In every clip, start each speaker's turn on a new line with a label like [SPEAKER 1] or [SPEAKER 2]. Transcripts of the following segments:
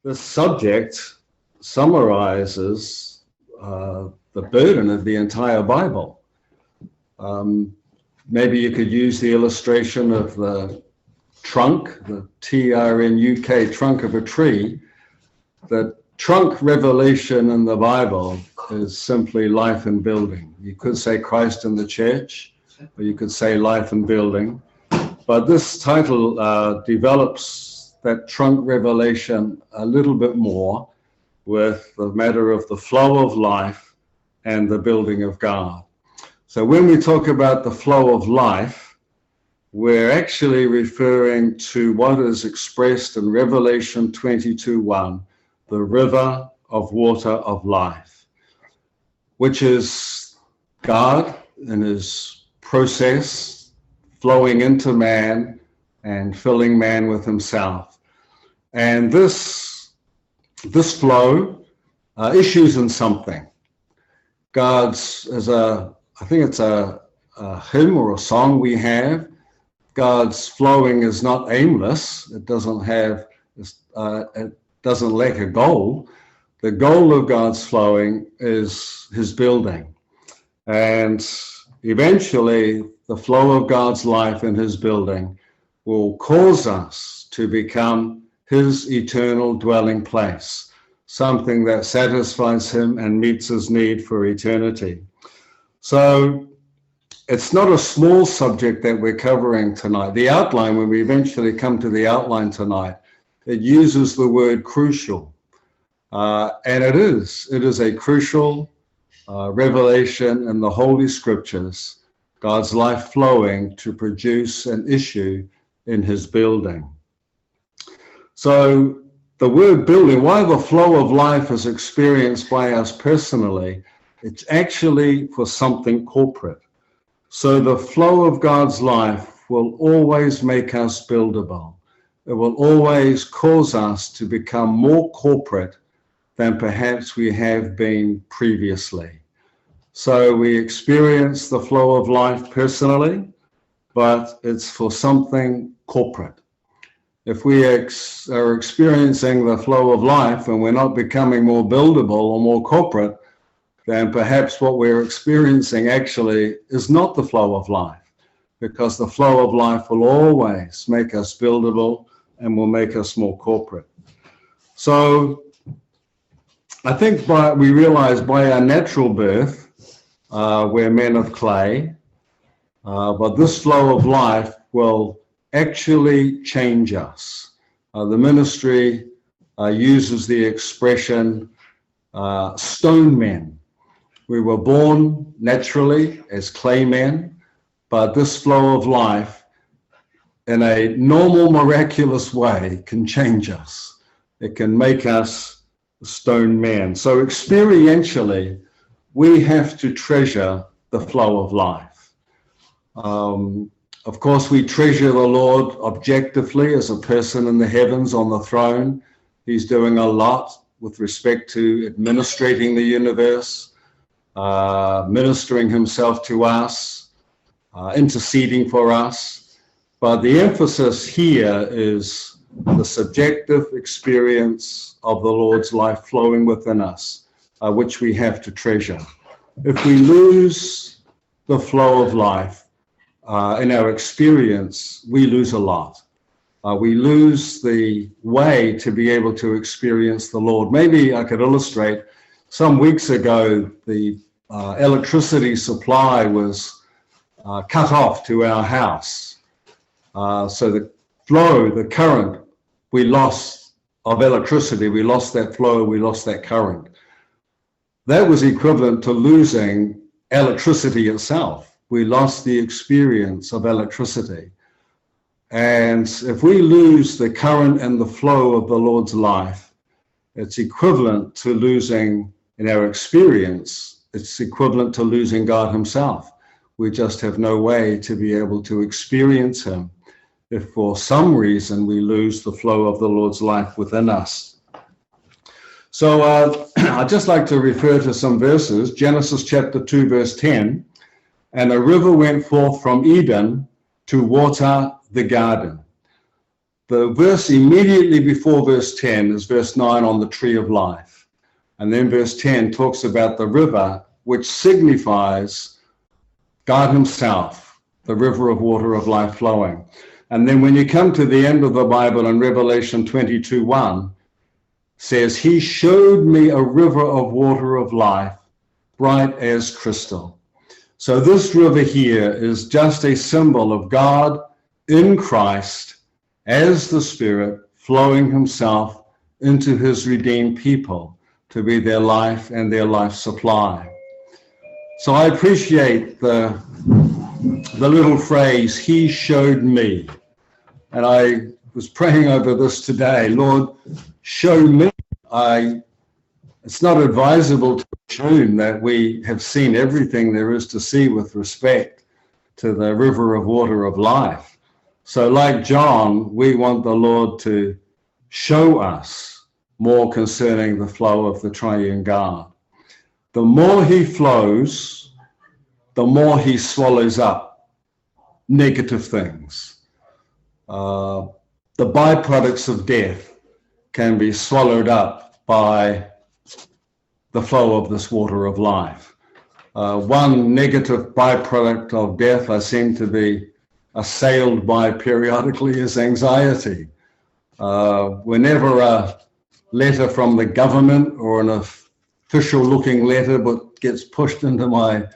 [SPEAKER 1] This subject summarizes the burden of the entire Bible. Maybe you could use the illustration of the trunk, the TRNUK, trunk of a tree. The trunk revelation in the Bible is simply life and building. You could say Christ in the church, or you could say life and building. But this title develops that trunk revelation a little bit more with the matter of the flow of life and the building of God. So when we talk about the flow of life, we're actually referring to what is expressed in Revelation 22:1, the river of water of life, which is God in his process flowing into man and filling man with himself. And this flow issues in something. God's, I think it's a hymn or a song we have. God's flowing is not aimless. It doesn't lack a goal. The goal of God's flowing is his building. And eventually, the flow of God's life in his building will cause us to become his eternal dwelling place, something that satisfies him and meets his need for eternity. So it's not a small subject that we're covering tonight. The outline, when we eventually come to the outline tonight, it uses the word crucial. And it is a crucial revelation in the Holy Scriptures, God's life flowing to produce an issue in his building. So the word building, why the flow of life is experienced by us personally, it's actually for something corporate. So the flow of God's life will always make us buildable. It will always cause us to become more corporate than perhaps we have been previously. So we experience the flow of life personally, but it's for something corporate. If we are experiencing the flow of life and we're not becoming more buildable or more corporate, then perhaps what we're experiencing actually is not the flow of life, because the flow of life will always make us buildable and will make us more corporate. So I think we realize by our natural birth, we're men of clay, but this flow of life will actually change us. The ministry uses the expression stone men. We were born naturally as clay men, but this flow of life in a normal, miraculous way can change us. It can make us stone men. So experientially, we have to treasure the flow of life. Of course, we treasure the Lord objectively as a person in the heavens on the throne. He's doing a lot with respect to administrating the universe, ministering himself to us, interceding for us. But the emphasis here is the subjective experience of the Lord's life flowing within us, which we have to treasure. If we lose the flow of life in our experience, we lose a lot. We lose the way to be able to experience the Lord. Maybe I could illustrate. Some weeks ago, the electricity supply was cut off to our house. So the flow, the current, we lost of electricity, we lost that flow, we lost that current. That was equivalent to losing electricity itself. We lost the experience of electricity. And if we lose the current and the flow of the Lord's life, it's equivalent to losing, in our experience, it's equivalent to losing God himself. We just have no way to be able to experience him if for some reason we lose the flow of the Lord's life within us. So I'd just like to refer to some verses. Genesis chapter 2, verse 10. And a river went forth from Eden to water the garden. The verse immediately before verse 10 is verse 9 on the tree of life. And then verse 10 talks about the river, which signifies God himself, the river of water of life flowing. And then when you come to the end of the Bible in Revelation 22:1, says, he showed me a river of water of life, bright as crystal. So this river here is just a symbol of God in Christ as the Spirit flowing himself into his redeemed people to be their life and their life supply. So I appreciate the little phrase, he showed me. And I was praying over this today, Lord, show me. It's not advisable to assume that we have seen everything there is to see with respect to the river of water of life. So like John, we want the Lord to show us more concerning the flow of the Triune God. The more he flows, the more he swallows up negative things. The byproducts of death can be swallowed up by the flow of this water of life. One negative byproduct of death I seem to be assailed by periodically is anxiety. Whenever a letter from the government or an official looking letter but gets pushed into my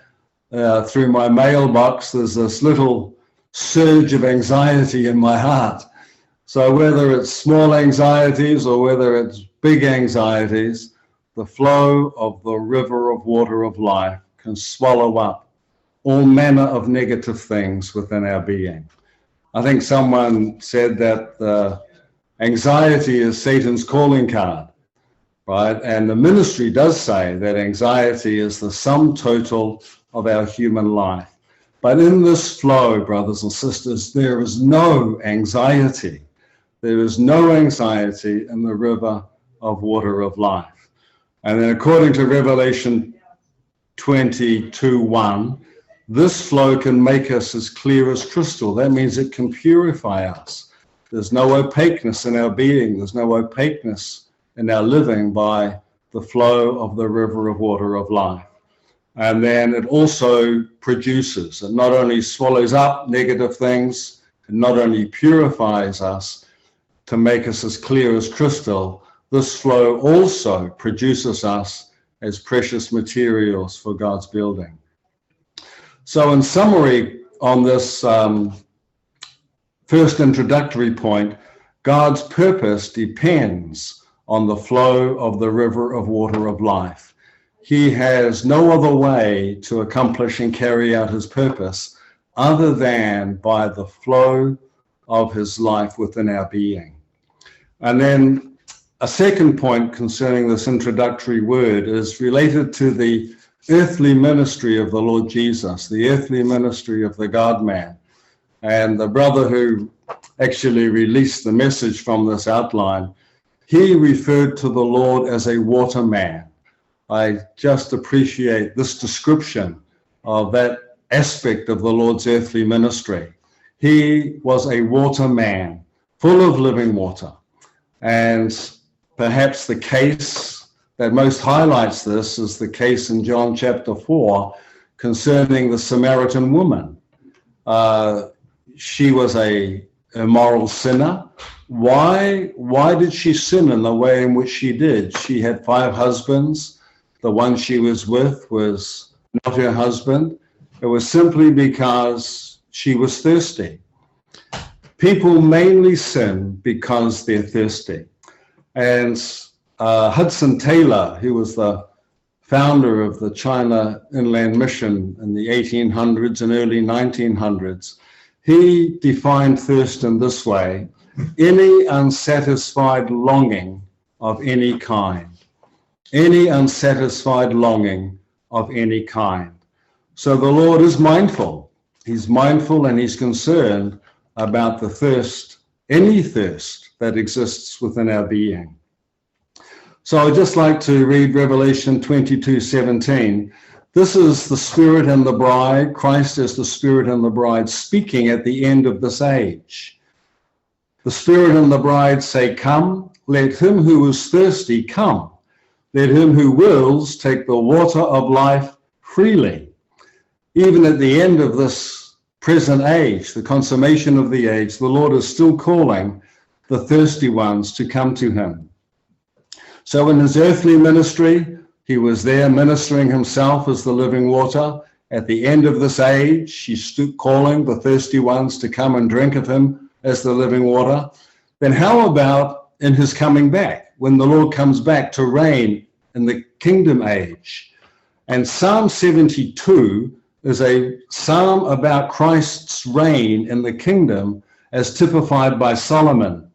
[SPEAKER 1] through my mailbox, there's this little surge of anxiety in my heart. So whether it's small anxieties or whether it's big anxieties, the flow of the river of water of life can swallow up all manner of negative things within our being. I think someone said that anxiety is Satan's calling card, right? And the ministry does say that anxiety is the sum total of our human life. But in this flow, brothers and sisters, there is no anxiety. There is no anxiety in the river of water of life. And then according to Revelation 22:1, this flow can make us as clear as crystal. That means it can purify us. There's no opaqueness in our being. There's no opaqueness in our living by the flow of the river of water of life. And then it also produces, it not only swallows up negative things, it not only purifies us to make us as clear as crystal, this flow also produces us as precious materials for God's building. So in summary on this first introductory point, God's purpose depends on the flow of the river of water of life. He has no other way to accomplish and carry out his purpose other than by the flow of his life within our being. And then a second point concerning this introductory word is related to the earthly ministry of the Lord Jesus, the earthly ministry of the God-man. And the brother who actually released the message from this outline, he referred to the Lord as a waterman. I just appreciate this description of that aspect of the Lord's earthly ministry. He was a waterman, full of living water. And perhaps the case that most highlights this is the case in John chapter 4 concerning the Samaritan woman. She was a immoral sinner. Why did she sin in the way in which she did? She had 5 husbands. The one she was with was not her husband. It was simply because she was thirsty. People mainly sin because they're thirsty. And Hudson Taylor, who was the founder of the China Inland Mission in the 1800s and early 1900s, he defined thirst in this way: any unsatisfied longing of any kind. Any unsatisfied longing of any kind. So the Lord is mindful. He's mindful and he's concerned about the thirst, any thirst that exists within our being. So I'd just like to read Revelation 22:17. This is the Spirit and the bride, Christ as the Spirit and the bride, speaking at the end of this age. The The Spirit and the bride say, "Come." Let him who is thirsty come. Let him who wills take the water of life freely. Even at the end of this present age, the consummation of the age, the Lord is still calling the thirsty ones to come to him. So in his earthly ministry, he was there ministering himself as the living water. At the end of this age, he's still calling the thirsty ones to come and drink of him as the living water. Then how about in his coming back, when the Lord comes back to reign in the kingdom age? And Psalm 72 is a psalm about Christ's reign in the kingdom as typified by Solomon.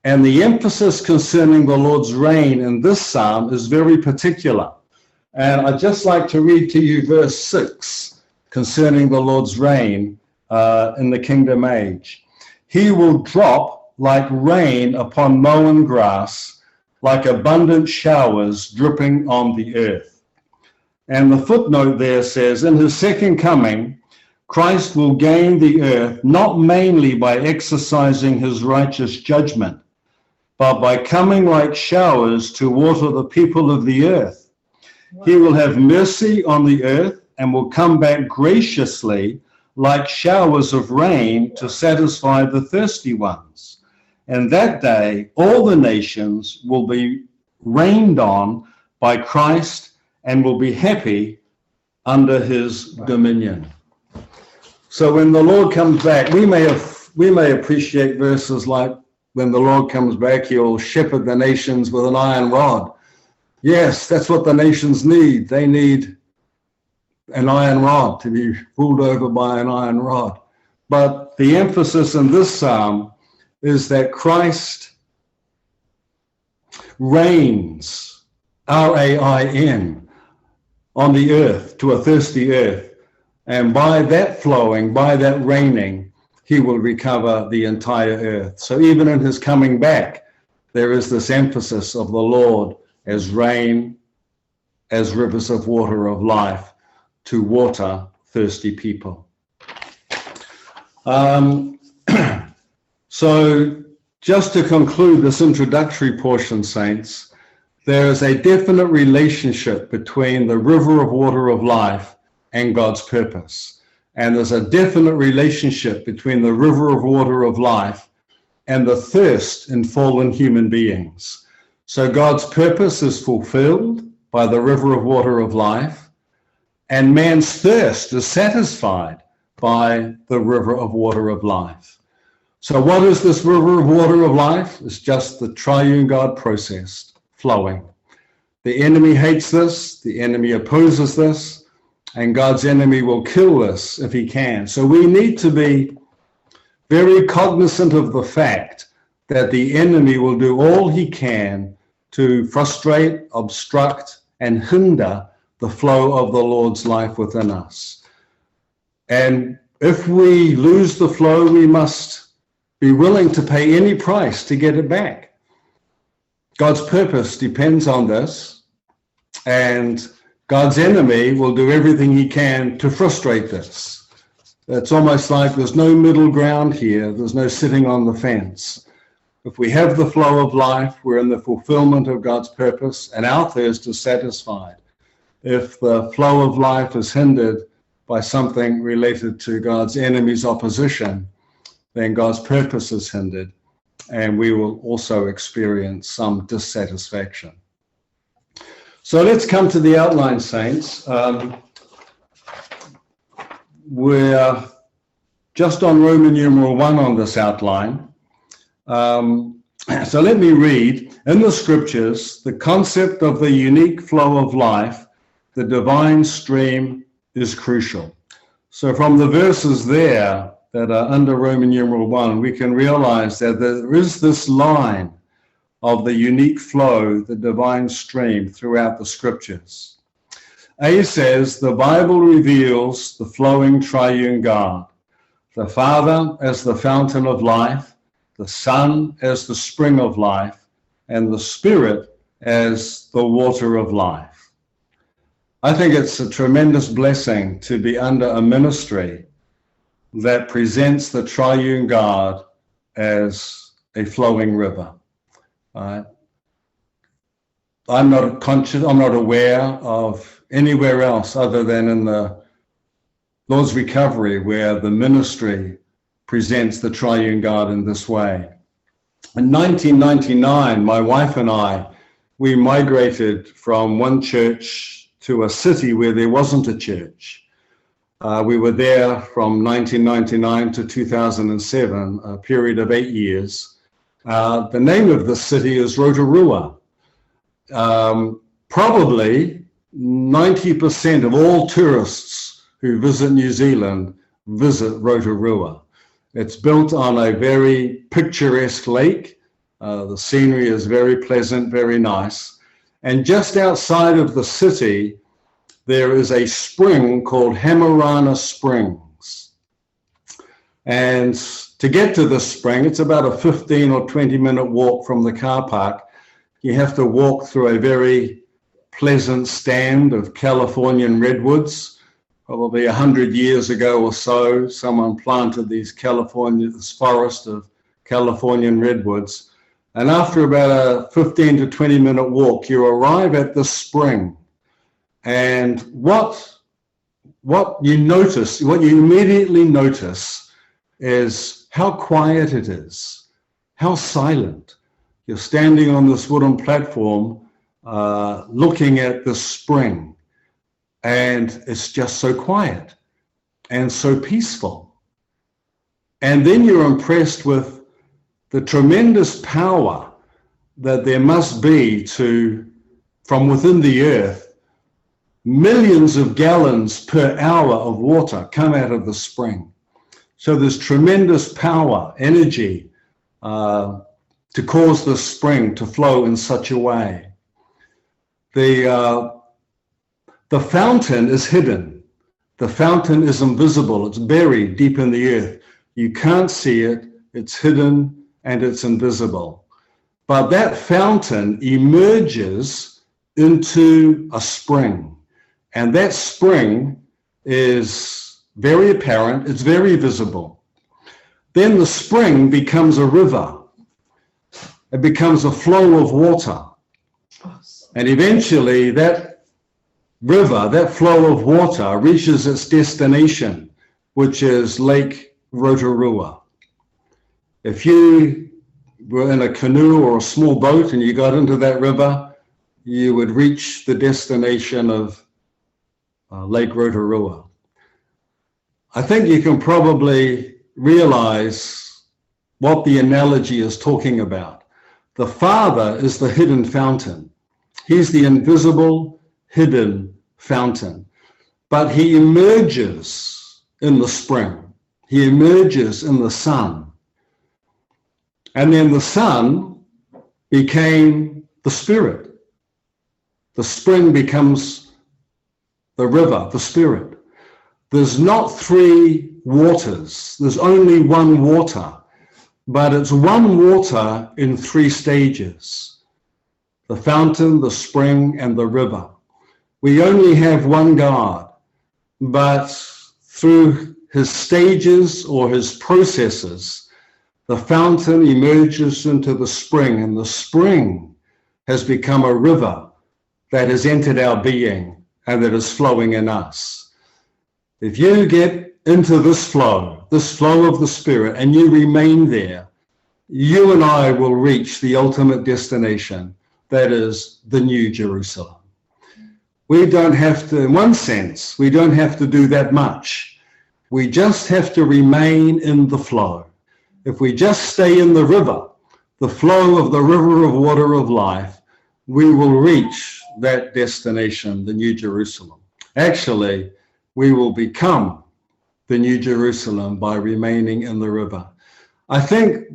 [SPEAKER 1] And the emphasis concerning the Lord's reign in this psalm is very particular. And I'd just like to read to you verse 6 concerning the Lord's reign in the kingdom age. He will drop like rain upon mown grass, like abundant showers dripping on the earth. And the footnote there says, in his second coming, Christ will gain the earth not mainly by exercising his righteous judgment, but by coming like showers to water the people of the earth. Wow. He will have mercy on the earth and will come back graciously like showers of rain to satisfy the thirsty ones. And that day, all the nations will be rained on by Christ and will be happy under his dominion. So when the Lord comes back, we may appreciate verses like, when the Lord comes back, he'll shepherd the nations with an iron rod. Yes, that's what the nations need. They need an iron rod, to be ruled over by an iron rod. But the emphasis in this psalm is that Christ reigns, R-A-I-N, on the earth, to a thirsty earth. And by that flowing, by that reigning, he will recover the entire earth. So even in his coming back, there is this emphasis of the Lord as rain, as rivers of water of life, to water thirsty people. So just to conclude this introductory portion, saints, there is a definite relationship between the river of water of life and God's purpose. And there's a definite relationship between the river of water of life and the thirst in fallen human beings. So God's purpose is fulfilled by the river of water of life, and man's thirst is satisfied by the river of water of life. So what is this river of water of life? It's just the triune God process flowing. The enemy hates this, the enemy opposes this, and God's enemy will kill this if he can. So we need to be very cognizant of the fact that the enemy will do all he can to frustrate, obstruct, and hinder the flow of the Lord's life within us. And if we lose the flow, we must be willing to pay any price to get it back. God's purpose depends on this, and God's enemy will do everything he can to frustrate this. It's almost like there's no middle ground here. There's no sitting on the fence. If we have the flow of life, we're in the fulfillment of God's purpose, and our thirst is satisfied. If the flow of life is hindered by something related to God's enemy's opposition, then God's purpose is hindered, and we will also experience some dissatisfaction. So let's come to the outline, saints. We're just on Roman numeral 1 on this outline. So let me read. In the scriptures, the concept of the unique flow of life, the divine stream, is crucial. So from the verses there that are under Roman numeral 1, we can realize that there is this line of the unique flow, the divine stream throughout the scriptures. A says, the Bible reveals the flowing triune God, the Father as the fountain of life, the Son as the spring of life, and the Spirit as the water of life. I think it's a tremendous blessing to be under a ministry that presents the triune God as a flowing river. I'm not conscious, I'm not aware of anywhere else other than in the Lord's Recovery where the ministry presents the Triune God in this way. In 1999, my wife and I, we migrated from one church to a city where there wasn't a church. We were there from 1999 to 2007, a period of 8 years. The name of the city is Rotorua. Probably 90% of all tourists who visit New Zealand visit Rotorua. It's built on a very picturesque lake. The scenery is very pleasant, very nice. And just outside of the city, there is a spring called Hamarana Springs. And to get to this spring, it's about a 15 or 20-minute walk from the car park. You have to walk through a very pleasant stand of Californian redwoods. Probably 100 years ago or so, someone planted this forest of Californian redwoods. And after about a 15 to 20-minute walk, you arrive at the spring. And what you immediately notice is how quiet it is, how silent. You're standing on this wooden platform looking at the spring, and it's just so quiet and so peaceful. And then you're impressed with the tremendous power that there must be from within the earth, millions of gallons per hour of water come out of the spring. So there's tremendous power, energy, to cause the spring to flow in such a way. The fountain is hidden. The fountain is invisible. It's buried deep in the earth. You can't see it. It's hidden and it's invisible. But that fountain emerges into a spring. And that spring is very apparent. It's very visible. Then the spring becomes a river. It becomes a flow of water. And eventually that river, that flow of water, reaches its destination, which is Lake Rotorua. If you were in a canoe or a small boat and you got into that river, you would reach the destination of Lake Rotorua. I think you can probably realize what the analogy is talking about. The Father is the hidden fountain. He's the invisible, hidden fountain. But he emerges in the spring. He emerges in the sun. And then the sun became the Spirit. The spring becomes the river, the Spirit. There's not three waters. There's only one water. But it's one water in three stages: the fountain, the spring, and the river. We only have one God, but through his stages or his processes, the fountain emerges into the spring, and the spring has become a river that has entered our being and that is flowing in us. If you get into this flow of the Spirit, and you remain there, you and I will reach the ultimate destination, that is the New Jerusalem. We don't have to, in one sense, we don't have to do that much. We just have to remain in the flow. If we just stay in the river, the flow of the river of water of life, we will reach that destination, the New Jerusalem. Actually, we will become the New Jerusalem by remaining in the river. I think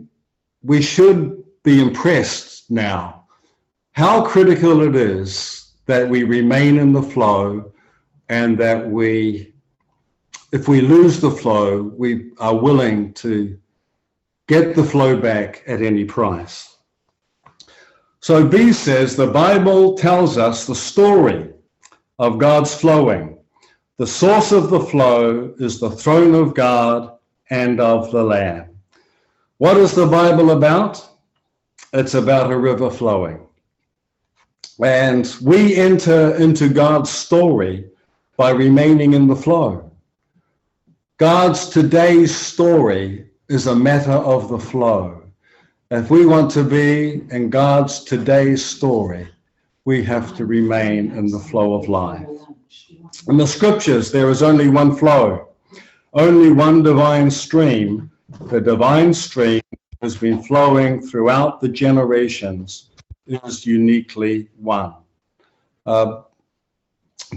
[SPEAKER 1] we should be impressed now how critical it is that we remain in the flow, and that if we lose the flow, we are willing to get the flow back at any price. So B says the Bible tells us the story of God's flowing. The source of the flow is the throne of God and of the Lamb. What is the Bible about? It's about a river flowing. And we enter into God's story by remaining in the flow. God's today's story is a matter of the flow. If we want to be in God's today's story, we have to remain in the flow of life. In the scriptures, there is only one flow, only one divine stream. The divine stream has been flowing throughout the generations, is uniquely one. The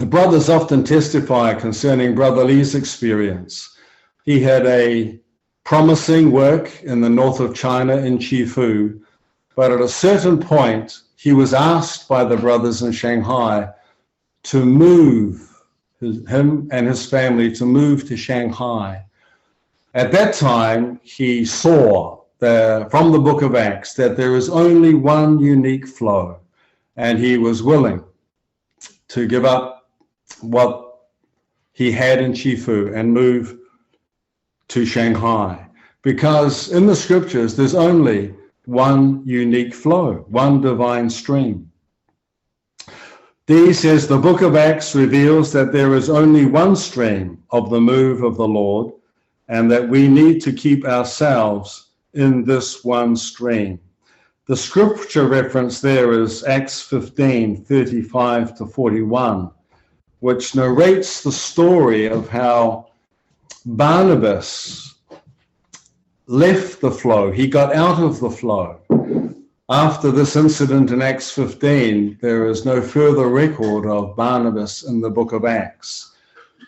[SPEAKER 1] brothers often testify concerning Brother Lee's experience. He had a promising work in the north of China in Chifu, but at a certain point, he was asked by the brothers in Shanghai to move, him and his family to move to Shanghai. At that time, he saw from the book of Acts that there is only one unique flow, and he was willing to give up what he had in Chifu and move to Shanghai, because in the scriptures there's only one unique flow, one divine stream. D says the book of Acts reveals that there is only one stream of the move of the Lord, and that we need to keep ourselves in this one stream. The scripture reference there is Acts 15:35-41, which narrates the story of how Barnabas left the flow. He got out of the flow. After this incident in Acts 15, there is no further record of Barnabas in the book of Acts.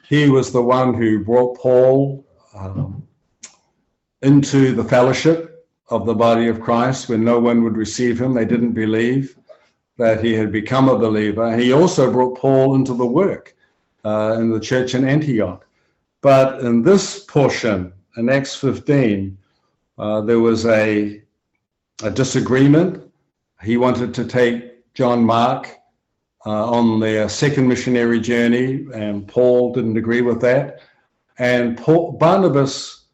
[SPEAKER 1] He was the one who brought Paul into the fellowship of the body of Christ when no one would receive him. They didn't believe that he had become a believer. He also brought Paul into the work in the church in Antioch. But in this portion, in Acts 15, there was a disagreement. He wanted to take John Mark on their second missionary journey, and Paul didn't agree with that. And Barnabas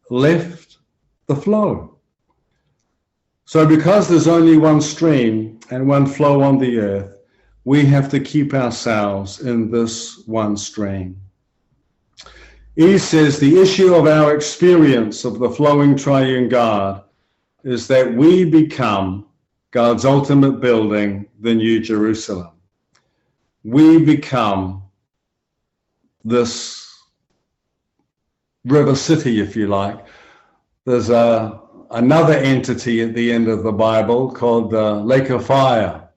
[SPEAKER 1] left the flow. So because there's only one stream and one flow on the earth, we have to keep ourselves in this one stream. E says the issue of our experience of the flowing triune God is that we become God's ultimate building, the New Jerusalem. We become this river city, if you like. There's another entity at the end of the Bible called the lake of fire.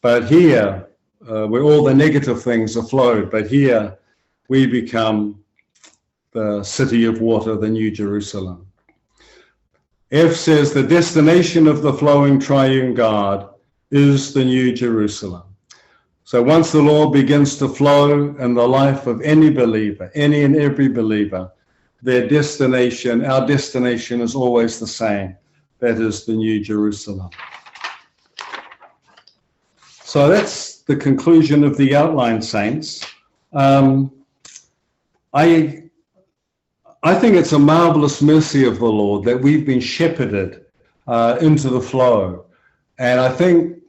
[SPEAKER 1] But here, where all the negative things are flowed, but here we become the city of water, the New Jerusalem. F says the destination of the flowing triune God is the New Jerusalem. So once the Lord begins to flow in the life of any believer, any and every believer, their destination, our destination is always the same. That is the New Jerusalem. So that's the conclusion of the outline, saints. I think it's a marvelous mercy of the Lord that we've been shepherded into the flow. And I think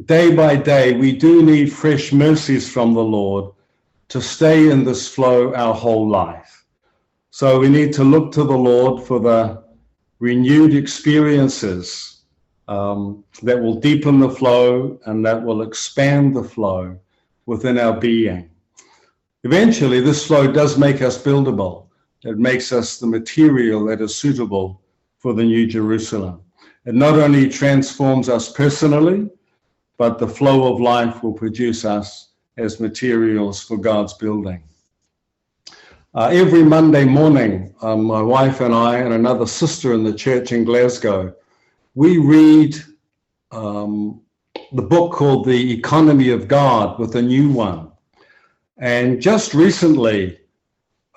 [SPEAKER 1] day by day, we do need fresh mercies from the Lord to stay in this flow our whole life. So we need to look to the Lord for the renewed experiences that will deepen the flow and that will expand the flow within our being. Eventually, this flow does make us buildable. It makes us the material that is suitable for the New Jerusalem. It not only transforms us personally, but the flow of life will produce us as materials for God's building. Every Monday morning, my wife and I and another sister in the church in Glasgow, we read the book called The Economy of God with a new one. And just recently,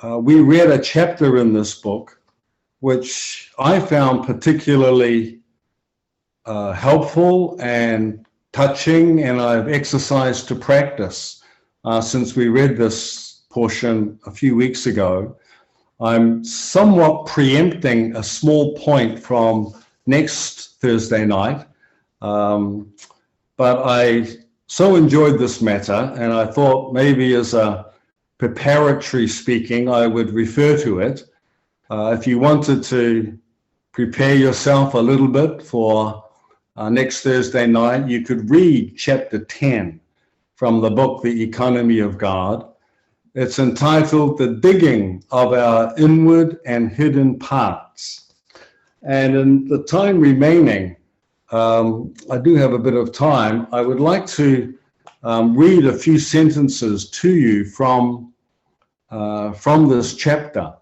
[SPEAKER 1] we read a chapter in this book, which I found particularly helpful and touching, and I've exercised to practice since we read this portion a few weeks ago. I'm somewhat preempting a small point from next Thursday night. But I so enjoyed this matter, and I thought maybe as a preparatory speaking, I would refer to it. If you wanted to prepare yourself a little bit for next Thursday night, you could read chapter 10 from the book, The Economy of God. It's entitled The Digging of Our Inward and Hidden Parts. And in the time remaining, I do have a bit of time. I would like to read a few sentences to you from this chapter.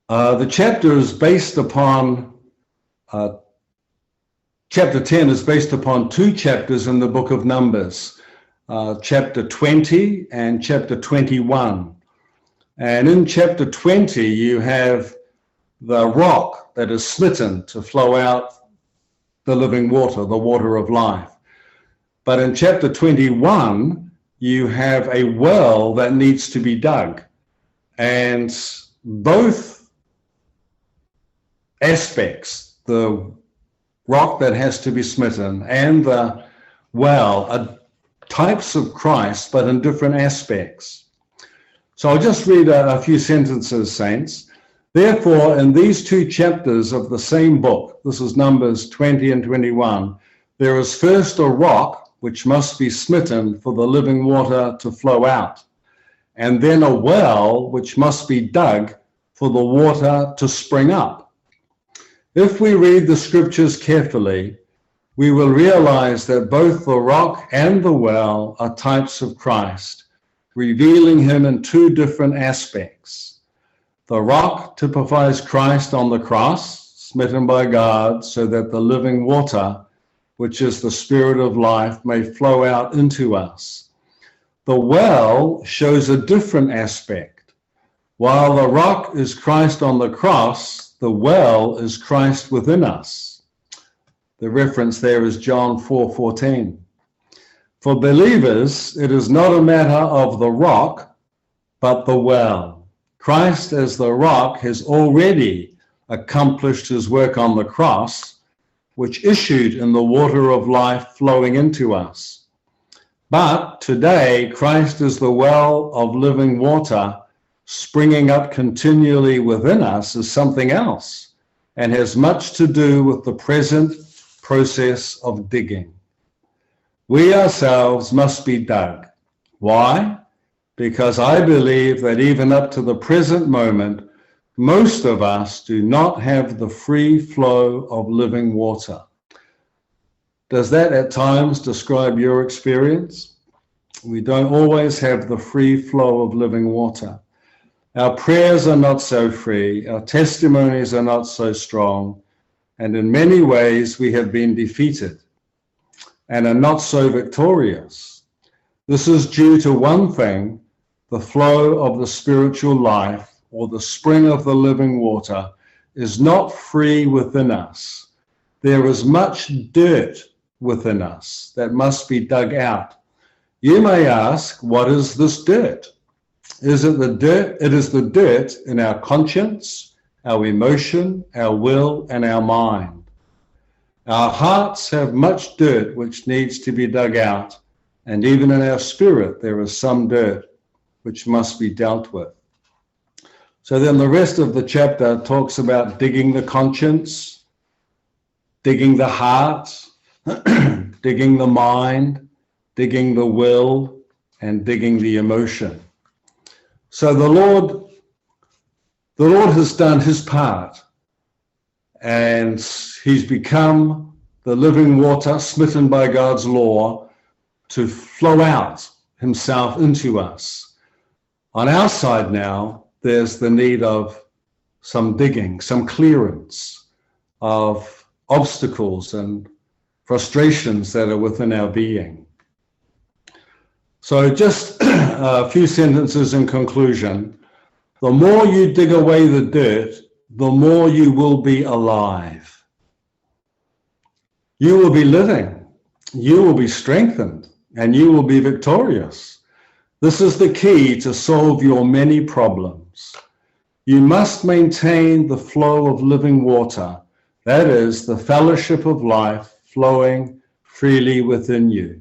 [SPEAKER 1] The chapter is based upon, chapter 10 is based upon two chapters in the book of Numbers, chapter 20 and chapter 21. And in chapter 20, you have the rock that is smitten to flow out the living water, the water of life. But in chapter 21, you have a well that needs to be dug. And both aspects, the rock that has to be smitten and the well, are types of Christ, but in different aspects. So I'll just read a few sentences, saints. Therefore, in these two chapters of the same book, this is Numbers 20 and 21, there is first a rock which must be smitten for the living water to flow out, and then a well which must be dug for the water to spring up. If we read the scriptures carefully, we will realize that both the rock and the well are types of Christ, revealing him in two different aspects. The rock typifies Christ on the cross, smitten by God, so that the living water, which is the Spirit of life, may flow out into us. The well shows a different aspect. While the rock is Christ on the cross, the well is Christ within us. The reference there is John 4:14. For believers, it is not a matter of the rock, but the well. Christ as the rock has already accomplished his work on the cross, which issued in the water of life flowing into us. But today, Christ is the well of living water springing up continually within us is something else and has much to do with the present process of digging. We ourselves must be dug. Why? Because I believe that even up to the present moment, most of us do not have the free flow of living water. Does that at times describe your experience? We don't always have the free flow of living water. Our prayers are not so free, our testimonies are not so strong, and in many ways we have been defeated and are not so victorious. This is due to one thing: the flow of the spiritual life, or the spring of the living water, is not free within us. There is much dirt within us that must be dug out. You may ask, what is this dirt? Is it the dirt? It is the dirt in our conscience, our emotion, our will, and our mind. Our hearts have much dirt which needs to be dug out, and even in our spirit there is some dirt which must be dealt with. So then the rest of the chapter talks about digging the conscience, digging the heart, digging the mind, digging the will, and digging the emotion. So the Lord has done his part, and he's become the living water smitten by God's law to flow out himself into us. On our side now, there's the need of some digging, some clearance of obstacles and frustrations that are within our being. So just a few sentences in conclusion. The more you dig away the dirt, the more you will be alive. You will be living, you will be strengthened, and you will be victorious. This is the key to solve your many problems. You must maintain the flow of living water That is the fellowship of life flowing freely within you.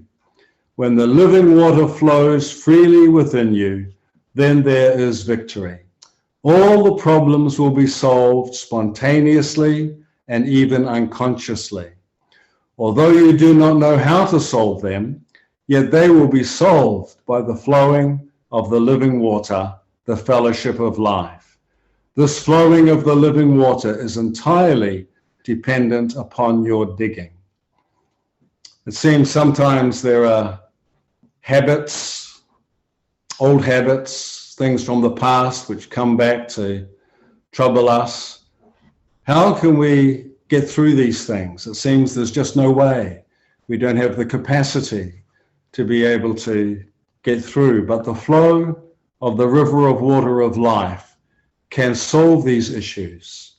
[SPEAKER 1] When the living water flows freely within you, then there is victory. All the problems will be solved spontaneously and even unconsciously. Although you do not know how to solve them, yet they will be solved by the flowing of the living water, the fellowship of life. This flowing of the living water is entirely dependent upon your digging. It seems sometimes there are habits, old habits, things from the past which come back to trouble us. How can we get through these things? It seems there's just no way. We don't have the capacity to be able to get through. But the flow of the river of water of life can solve these issues.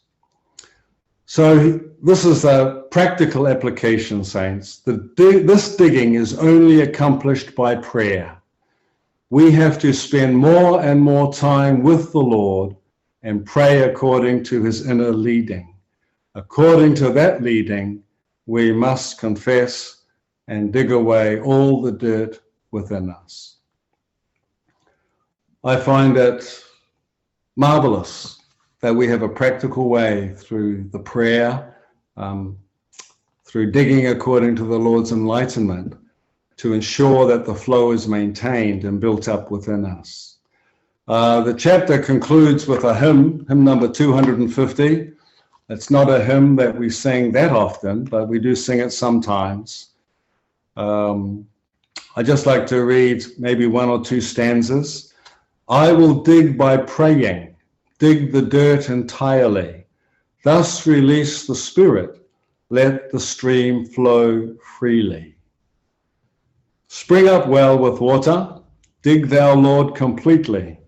[SPEAKER 1] So this is a practical application, saints. This digging is only accomplished by prayer. We have to spend more and more time with the Lord and pray according to his inner leading. According to that leading, we must confess and dig away all the dirt within us. I find it marvelous that we have a practical way through the prayer, through digging according to the Lord's enlightenment, to ensure that the flow is maintained and built up within us. The chapter concludes with a hymn number 250. It's not a hymn that we sing that often, but we do sing it sometimes. I just like to read maybe one or two stanzas. I will dig by praying, dig the dirt entirely, thus release the spirit, let the stream flow freely. Spring up well with water, dig thou, Lord, completely.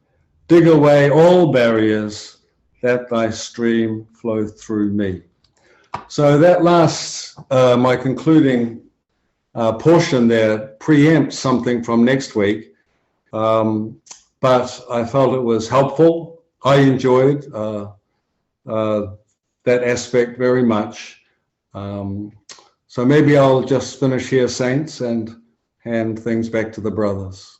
[SPEAKER 1] Dig away all barriers, that thy stream flow through me. So that last, my concluding portion there preempts something from next week, but I felt it was helpful. I enjoyed that aspect very much. So maybe I'll just finish here, saints, and hand things back to the brothers.